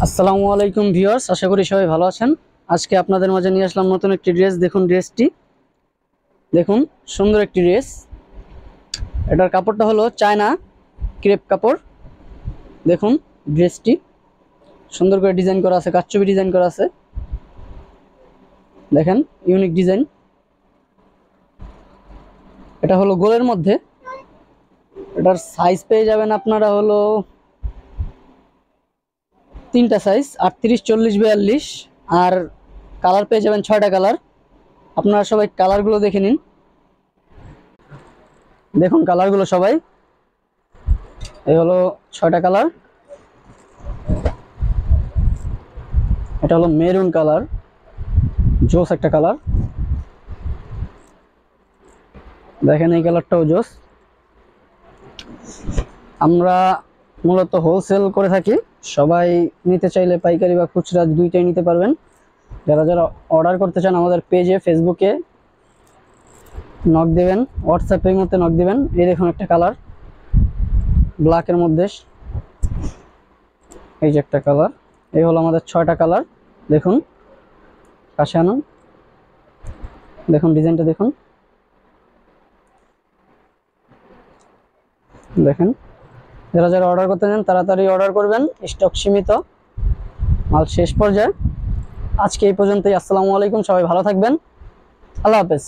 আসসালামু আলাইকুম ভিউয়ার্স, আশা করি সবাই ভালো আছেন। আজকে আপনাদের মাঝে নিয়ে আসলাম নতুন একটি ড্রেস। দেখুন ড্রেসটি, দেখুন সুন্দর একটি ড্রেস। এটার কাপড়টা হলো চায়না ক্রেপ কাপড়। দেখুন ড্রেসটি সুন্দর করে ডিজাইন করা আছে, কারচুপি ডিজাইন করা আছে। দেখেন ইউনিক ডিজাইন। এটা হলো গোলের মধ্যে। এটার সাইজ পেয়ে যাবেন আপনারা হলো তিনটা সাইজ, 38, 40, 42। আর কালার পেয়ে যাবেন 6টা কালার। আপনারা সবাই কালারগুলো দেখে নিন। দেখুন কালারগুলো সবাই, এই হলো 6টা কালার। এটা হলো মেরুন কালার, জোস একটা কালার। দেখেন এই কালারটাও জোস। আমরা মূলত হোলসেল করে থাকি, সবাই নিতে চাইলে পাইকারি বা খুচরা দুইটাই নিতে পারবেন। যারা যারা অর্ডার করতে চান আমাদের পেজে, ফেসবুকে নক দেবেন, হোয়াটসঅ্যাপের মধ্যে নক দেবেন। এই দেখুন একটা কালার ব্ল্যাকের মধ্যে, এই যে একটা কালার। এই হলো আমাদের 6টা কালার। দেখুন কাছে আনুন, দেখুন ডিজাইনটা দেখুন। দেখেন যারা যারা অর্ডার করতে চান তাড়াতাড়ি অর্ডার করবেন, স্টক সীমিত, মাল শেষ পর্যায়ে। আজকে এই পর্যন্তই। আসসালামু আলাইকুম, সবাই ভালো থাকবেন। আল্লাহ হাফেজ।